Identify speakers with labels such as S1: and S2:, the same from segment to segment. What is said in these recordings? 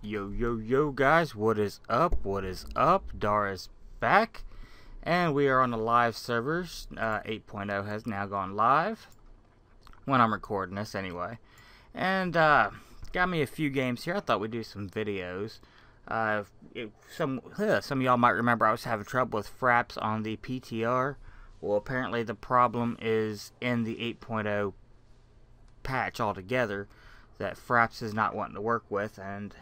S1: Yo guys, what is up? What is up? Dara's back, and we are on the live servers. 8.0 has now gone live when I'm recording this anyway. And got me a few games here. I thought we'd do some videos. Some of y'all might remember I was having trouble with fraps on the PTR. Well, apparently the problem is in the 8.0 patch altogether that fraps is not wanting to work with, and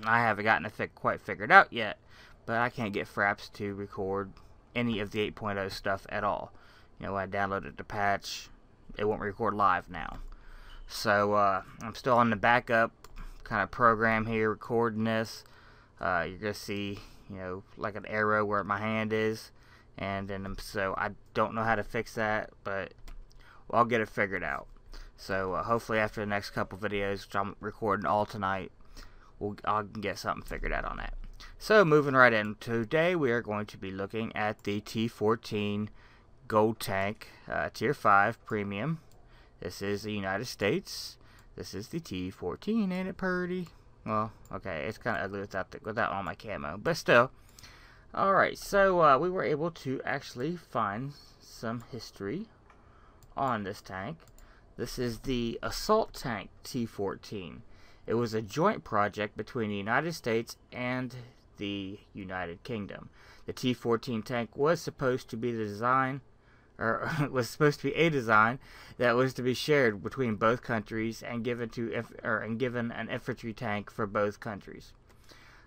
S1: I haven't gotten it quite figured out yet, but I can't get fraps to record any of the 8.0 stuff at all. You know, I downloaded the patch, it won't record live now. So I'm still on the backup kind of program here recording this. You're gonna see, you know, like an arrow where my hand is, and then so I don't know how to fix that, but I'll get it figured out. So hopefully after the next couple videos, which I'm recording all tonight, I can get something figured out on that. So moving right in, today we are going to be looking at the T14 Gold Tank Tier 5 Premium. This is the United States. This is the T14, ain't it pretty? Well, okay, it's kind of ugly without all my camo, but still. Alright, so we were able to actually find some history on this tank. This is the Assault Tank T14. It was a joint project between the United States and the United Kingdom. The T14 tank was supposed to be the design, or was supposed to be a design that was to be shared between both countries and given an infantry tank for both countries.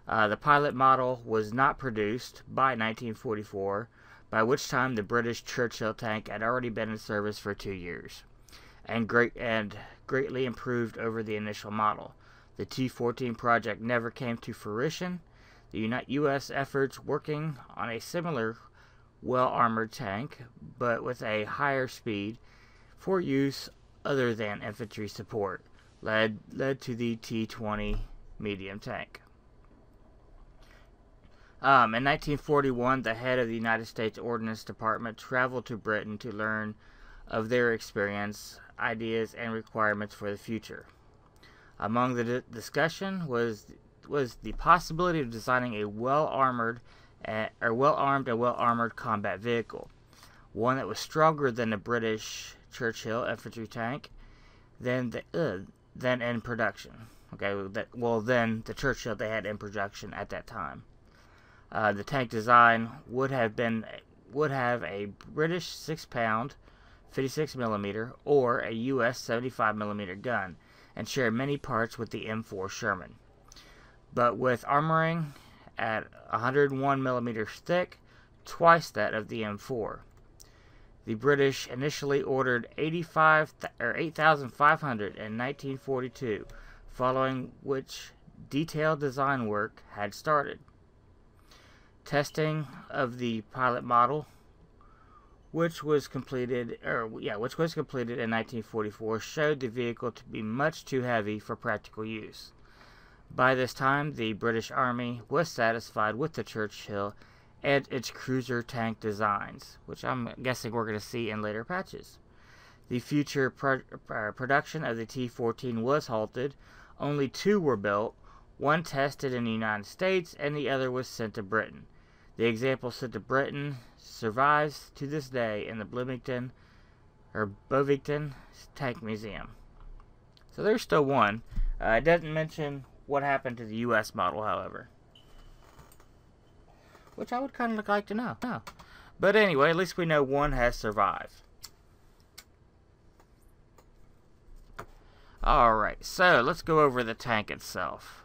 S1: The pilot model was not produced by 1944, by which time the British Churchill tank had already been in service for 2 years, and greatly improved over the initial model. The T14 project never came to fruition. The U.S. efforts working on a similar well-armored tank, but with a higher speed for use other than infantry support, led to the T20 medium tank. In 1941, the head of the United States Ordnance Department traveled to Britain to learn of their experience, ideas, and requirements for the future. Among the discussion was the possibility of designing a well-armed and well-armored combat vehicle, one that was stronger than the British Churchill infantry tank, than in production. Okay, than the Churchill they had in production at that time. The tank design would have a British 6-pound 56mm or a U.S. 75mm gun, and share many parts with the M4 Sherman, but with armoring at 101mm thick, twice that of the M4. The British initially ordered 8,500 in 1942, following which detailed design work had started. Testing of the pilot model, which was completed in 1944, showed the vehicle to be much too heavy for practical use. By this time, the British Army was satisfied with the Churchill and its cruiser tank designs, which I'm guessing we're going to see in later patches. The future production of the T14 was halted. Only 2 were built, one tested in the United States and the other was sent to Britain. The example sent to Britain survives to this day in the Bovington Tank Museum. So there's still one. It doesn't mention what happened to the U.S. model, however, which I would kind of like to know. But anyway, at least we know one has survived. Alright, so let's go over the tank itself.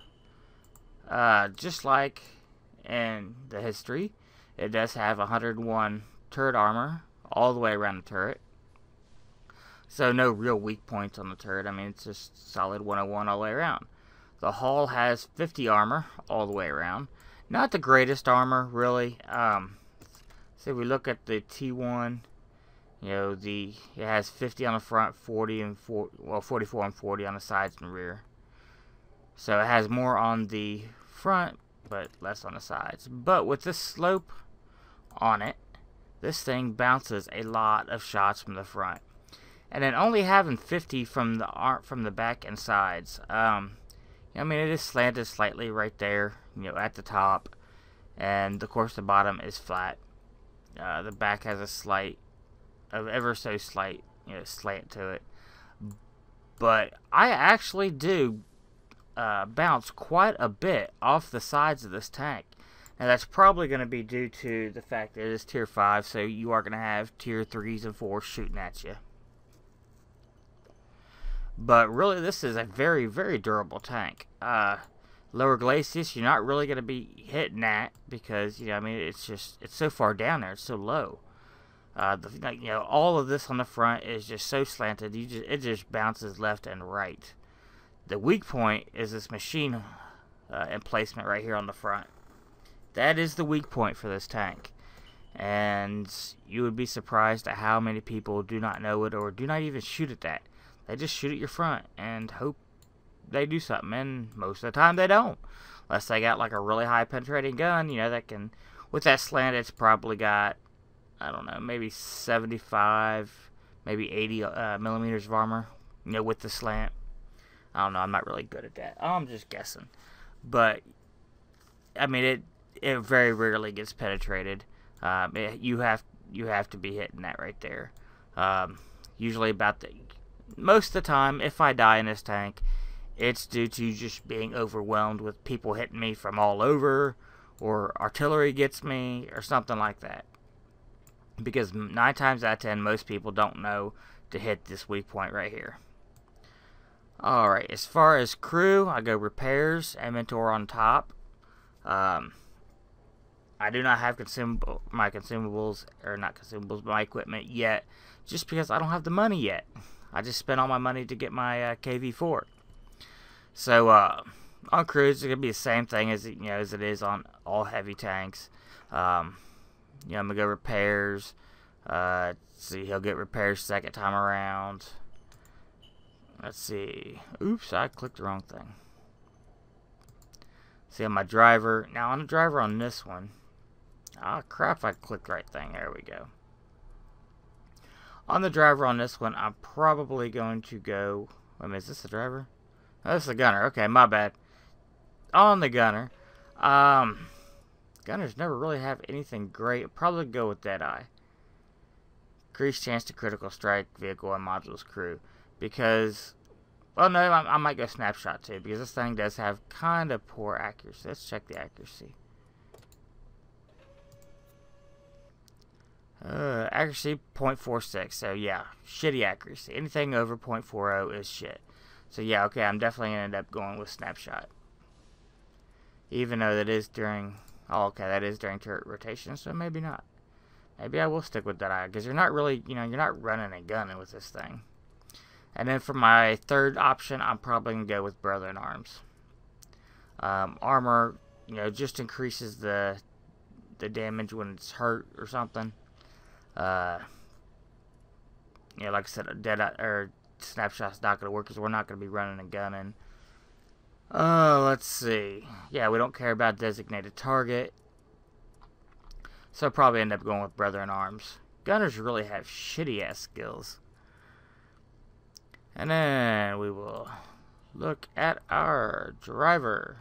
S1: Just like in the history, it does have 101 turret armor all the way around the turret. So no real weak points on the turret. I mean, it's just solid 101 all the way around. The hull has 50 armor all the way around. Not the greatest armor, really. So if we look at the T1, you know, it has 50 on the front, 44 and 40 on the sides and rear. So it has more on the front, but less on the sides. But with this slope on it, this thing bounces a lot of shots from the front. And then only having 50 from the back and sides, I mean, it is slanted slightly right there, at the top, and of course the bottom is flat. The back has a slight, ever so slight, slant to it. But I actually do bounce quite a bit off the sides of this tank. Now that's probably going to be due to the fact that it is tier 5, so you are going to have tier 3s and 4s shooting at you. But really, this is a very, very durable tank. Lower glacis, you're not really going to be hitting that because, I mean, it's so far down there, it's so low. All of this on the front is just so slanted, it just bounces left and right. The weak point is this machine emplacement right here on the front. That is the weak point for this tank. And you would be surprised at how many people do not know it or do not even shoot at that. They just shoot at your front and hope they do something, and most of the time they don't. Unless they got like a really high penetrating gun, that can, with that slant, it's probably got, I don't know, maybe 75, maybe 80 millimeters of armor, with the slant. I don't know, I'm not really good at that. I'm just guessing. But, I mean, it very rarely gets penetrated. You have to be hitting that right there. Usually most of the time, if I die in this tank, it's due to just being overwhelmed with people hitting me from all over, or artillery gets me, or something like that. Because 9 times out of 10, most people don't know to hit this weak point right here. Alright, as far as crew, I go repairs, inventory on top. I do not have my consumables, or not consumables, but my equipment yet, just because I don't have the money yet. I just spent all my money to get my KV4. So, on crews, it's going to be the same thing as it is on all heavy tanks. I'm going to go repairs. Let's see, he'll get repairs second time around. Let's see. Oops, I clicked the wrong thing. See, on my driver. Now, on the driver on this one. Ah, crap, I clicked the right thing. There we go. On the driver on this one, I'm probably going to go... Wait a minute, is this the driver? Oh, this is the gunner. Okay, my bad. On the gunner. Gunners never really have anything great. Probably go with Deadeye. Increased chance to critical strike vehicle and modules crew. Because... Well, no, I might go snapshot too. Because this thing does have kind of poor accuracy. Let's check the accuracy. Accuracy 0.46, so yeah, shitty accuracy. Anything over 0.40 is shit. So yeah, okay, I'm definitely going to end up going with snapshot. Even though that is during, oh okay, that is during turret rotation, so maybe not. Maybe I will stick with that eye, because you're not really, you're not running and gunning with this thing. And then for my third option, I'm probably going to go with Brother in Arms. Armor, just increases the damage when it's hurt or something. Like I said, snapshot's not going to work because we're not going to be running and gunning. Let's see. Yeah, we don't care about designated target. So I'll probably end up going with Brother in Arms. Gunners really have shitty ass skills. And then we will look at our driver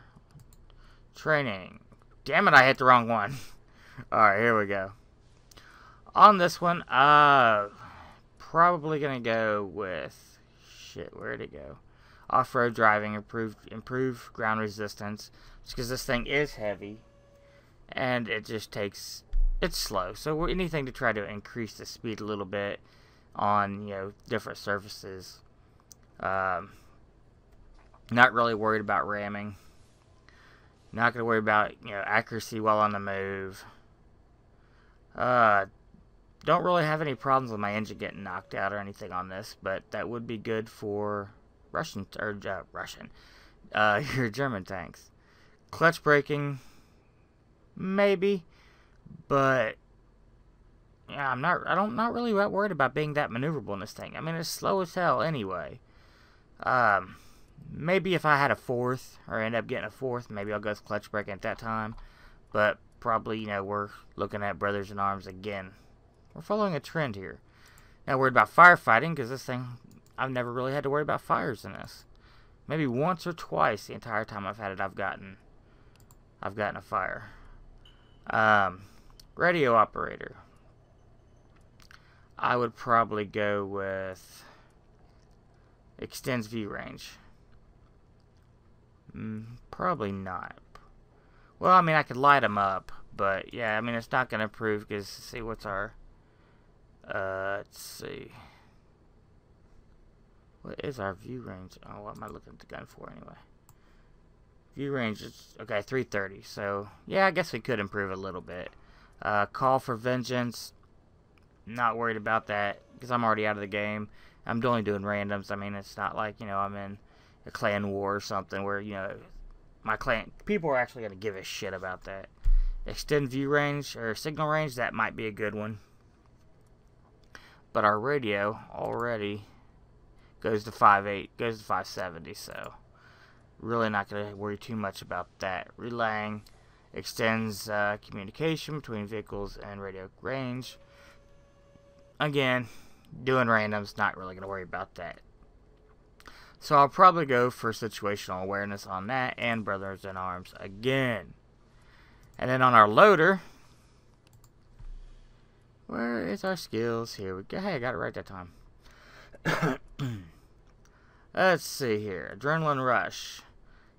S1: training. Damn it, I hit the wrong one. Alright, here we go. On this one, probably gonna go with where'd it go? Off-road driving, improve ground resistance, just because this thing is heavy, and it just takes, it's slow. So anything to try to increase the speed a little bit on different surfaces. Not really worried about ramming. Not gonna worry about accuracy while on the move. Don't really have any problems with my engine getting knocked out or anything on this, but that would be good for your German tanks. Clutch braking, maybe, but yeah, I'm not really that worried about being that maneuverable in this thing. I mean, it's slow as hell anyway. Maybe if I had a fourth, or end up getting a fourth, maybe I'll go with clutch braking at that time. But probably, we're looking at Brothers in Arms again. We're following a trend here. Not worried about firefighting, because this thing, I've never really had to worry about fires in this. Maybe once or twice the entire time I've had it, I've gotten a fire. Radio operator. I would probably go with extends view range. Probably not. Well, I mean, I could light them up, but yeah, I mean, it's not going to improve because, see, what's our, let's see. What is our view range? Oh, what am I looking at the gun for anyway? View range is, okay, 330. So, yeah, I guess we could improve a little bit. Call for vengeance. Not worried about that because I'm already out of the game. I'm only doing randoms. I mean, it's not like, you know, I'm in a clan war or something where, you know, my clan, people are actually going to give a shit about that. Extend view range or signal range, that might be a good one. But our radio already goes to 5.8, goes to 570, so really not going to worry too much about that. Relaying extends communication between vehicles and radio range. Again, doing randoms, not really going to worry about that. So I'll probably go for situational awareness on that and Brothers in Arms again. And then on our loader, where is our skills? Here we go. Hey, I got it right that time. Let's see here. Adrenaline rush.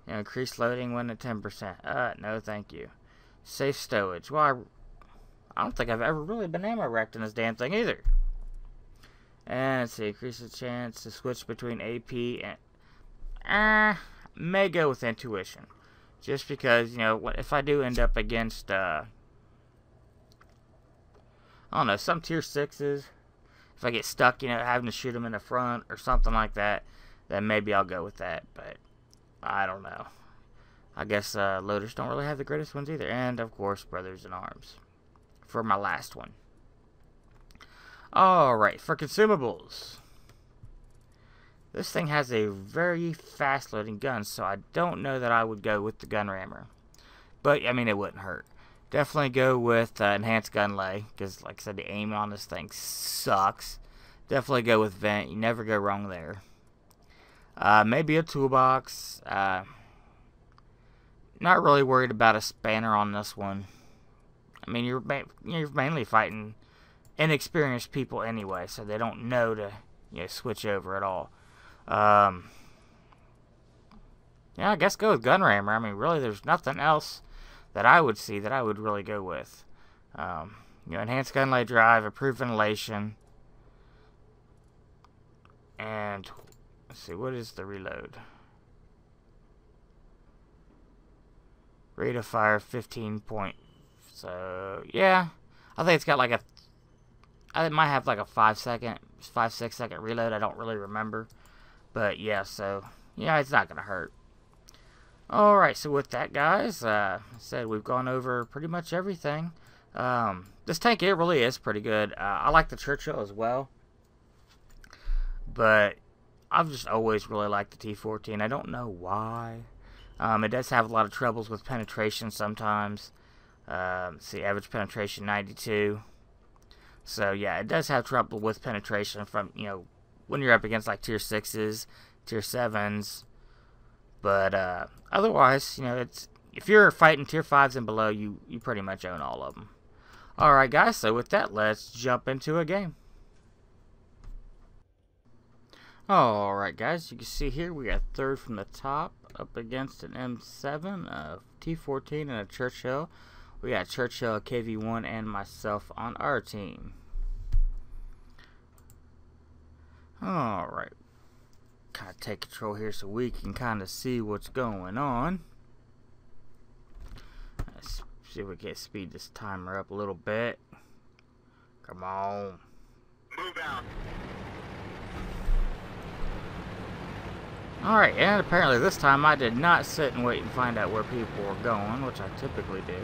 S1: You know, increase loading when at 10%. No, thank you. Safe stowage. Well, I don't think I've ever really been ammo wrecked in this damn thing either. And let's see, increase the chance to switch between AP and may go with intuition, just because, you know, if I do end up against I don't know, some tier 6s, if I get stuck, you know, having to shoot them in the front or something like that, then maybe I'll go with that. But I don't know. I guess loaders don't really have the greatest ones either. And of course, Brothers in Arms for my last one. Alright, for consumables. This thing has a very fast loading gun, so I don't know that I would go with the gun rammer. But, I mean, it wouldn't hurt. Definitely go with enhanced gun lay, because, like I said, the aim on this thing sucks. Definitely go with vent. You never go wrong there. Maybe a toolbox. Not really worried about a spanner on this one. I mean, you're mainly fighting inexperienced people anyway, so they don't know to, you know, switch over at all. Yeah, I guess go with gun rammer. I mean, really, there's nothing else that I would see that I would really go with. You know, enhanced gun lay drive, improved ventilation, and let's see, what is the reload? Rate of fire 15 point. So yeah, I think it's got like a, it might have like a 5-6 second reload. I don't really remember. But yeah, so yeah, it's not gonna hurt. Alright, so with that, guys, I said we've gone over pretty much everything. This tank, it really is pretty good. I like the Churchill as well. But I've just always really liked the T14. I don't know why. It does have a lot of troubles with penetration sometimes. See, average penetration 92. So yeah, it does have trouble with penetration from, you know, when you're up against like tier 6s, tier 7s. But otherwise, you know, it's, if you're fighting tier 5s and below, you pretty much own all of them. Alright guys, so with that, let's jump into a game. Alright guys, you can see here we got third from the top up against an M7, a T14, and a Churchill. We got Churchill, KV1, and myself on our team. Alright. Kind of take control here so we can kind of see what's going on. Let's see if we can speed this timer up a little bit. Come on.
S2: Move out.
S1: Alright, and apparently this time I did not sit and wait and find out where people were going, which I typically do.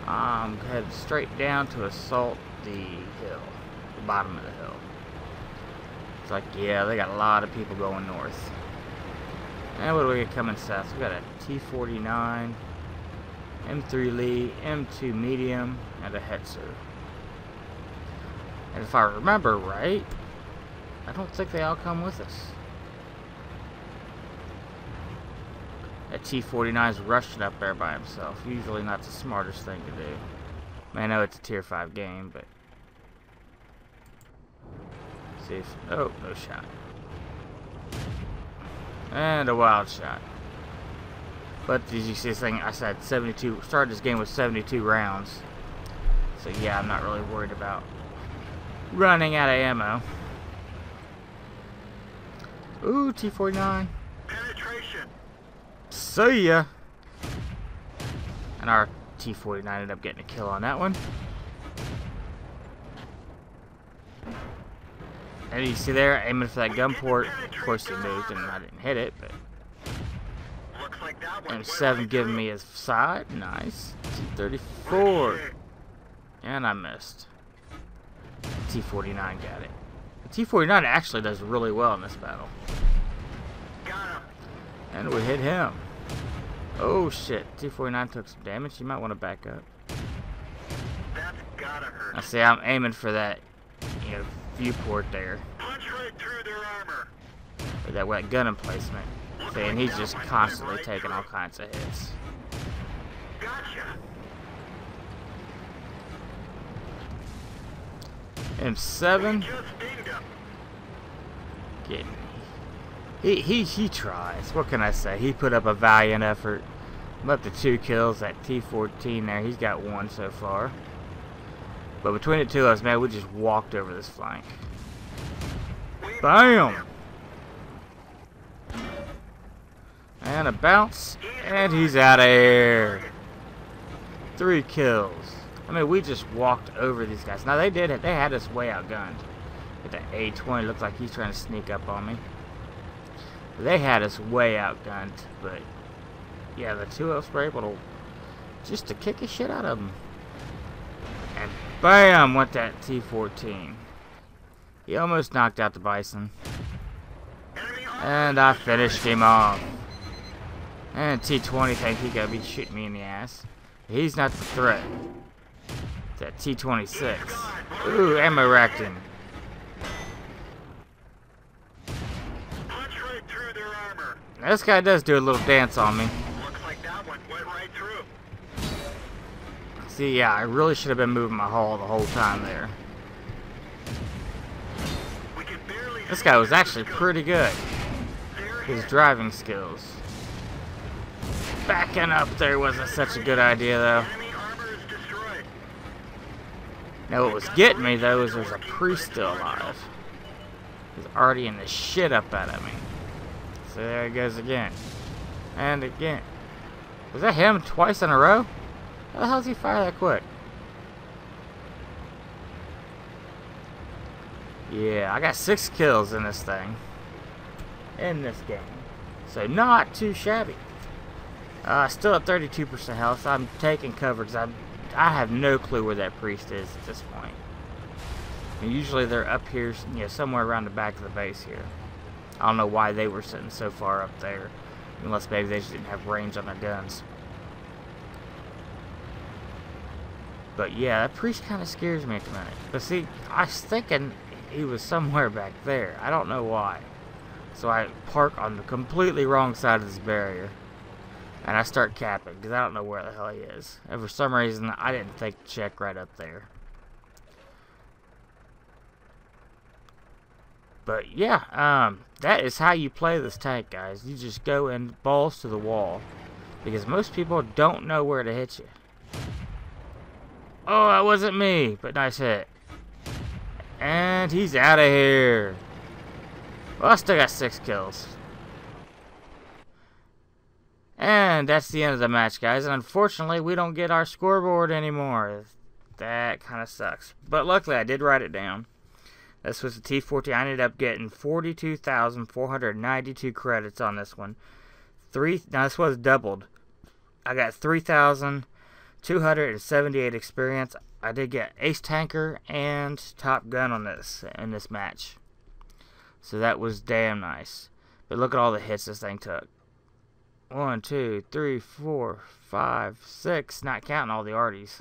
S1: I'm headed straight down to assault the hill, the bottom of the hill. It's like, yeah, they got a lot of people going north. And what do we got coming south? We got a T49, M3 Lee, M2 medium, and a Hetzer. And if I remember right, I don't think they all come with us. That T14 is rushing up there by himself. Usually not the smartest thing to do. I know it's a tier 5 game, but... see if... oh, no shot. And a wild shot. But did you see this thing? I said 72. Started this game with 72 rounds. So yeah, I'm not really worried about running out of ammo. Ooh, T49.
S2: Penetration.
S1: See ya. And our T49 ended up getting a kill on that one. And you see there, aiming for that gun port. Of course he moved and I didn't hit it, but...
S2: looks like that one.
S1: and 7 giving me his side. Nice. T34. And I missed. T49 got it. The T49 actually does really well in this battle.
S2: Got him.
S1: And we hit him. Oh shit. T49 took some damage. You might want to back up.
S2: That's gotta hurt.
S1: I see I'm aiming for that, viewport there.
S2: Punch right through their armor.
S1: Or that wet gun emplacement. See, and he's just constantly taking all kinds of hits.
S2: Gotcha.
S1: M7.
S2: Just dinged him.
S1: Getting he tries. What can I say? He put up a valiant effort. I'm up to 2 kills. That T14 there, he's got 1 so far. But between the two of us, man, we just walked over this flank. Bam! And a bounce, and he's out of here. 3 kills. I mean, we just walked over these guys. Now they had us way outgunned. With that A20, looks like he's trying to sneak up on me. They had us way outgunned, but yeah, the 2 of us were able to just to kick the shit out of them. And bam, went that T14. He almost knocked out the Bison. And I finished him off. And T20 think he gotta be shooting me in the ass. He's not the threat. It's that T26. Ooh, ammo racked him. Now, this guy does do a little dance on me.
S2: Looks like that one went right through.
S1: See, yeah, I really should have been moving my hull the whole time there. This guy was actually pretty good. His driving skills. Backing up there wasn't such a good idea, though. Now, what was getting me, though, is there's a priest still alive. He's already in the shit up out of me. So there he goes again. And again. Was that him twice in a row? How the hell does he fire that quick? Yeah, I got 6 kills in this thing. In this game. So not too shabby. Still at 32% health. I'm taking cover because I have no clue where that priest is at this point. And usually they're up here, somewhere around the back of the base here. I don't know why they were sitting so far up there. Unless maybe they just didn't have range on their guns. But yeah, that priest kind of scares me at the minute. But see, I was thinking he was somewhere back there. I don't know why. So I park on the completely wrong side of this barrier. And I start capping, because I don't know where the hell he is. And for some reason, I didn't think to check right up there. But yeah, that is how you play this tank, guys. You just go in balls to the wall. Because most people don't know where to hit you. Oh, that wasn't me, but nice hit. And he's out of here. Well, I still got 6 kills. And that's the end of the match, guys. And unfortunately, we don't get our scoreboard anymore. That kind of sucks. But luckily, I did write it down. This was the T14. I ended up getting 42,492 credits on this one. Now, this was doubled. I got 3,278 experience. I did get Ace Tanker and Top Gun on this in this match. So that was damn nice. But look at all the hits this thing took. 1, 2, 3, 4, 5, 6, not counting all the arties.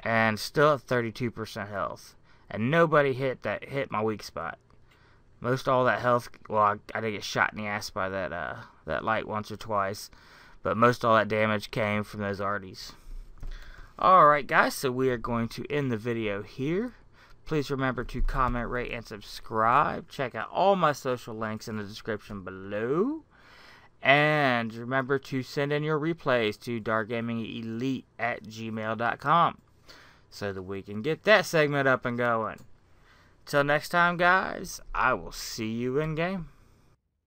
S1: And still at 32% health. And nobody hit my weak spot. Most all that health, well, I did get shot in the ass by that that light once or twice, but most all that damage came from those arties. Alright guys, so we are going to end the video here. Please remember to comment, rate, and subscribe. Check out all my social links in the description below. And remember to send in your replays to wowdargamingelite@gmail.com so that we can get that segment up and going. Till next time guys, I will see you in game.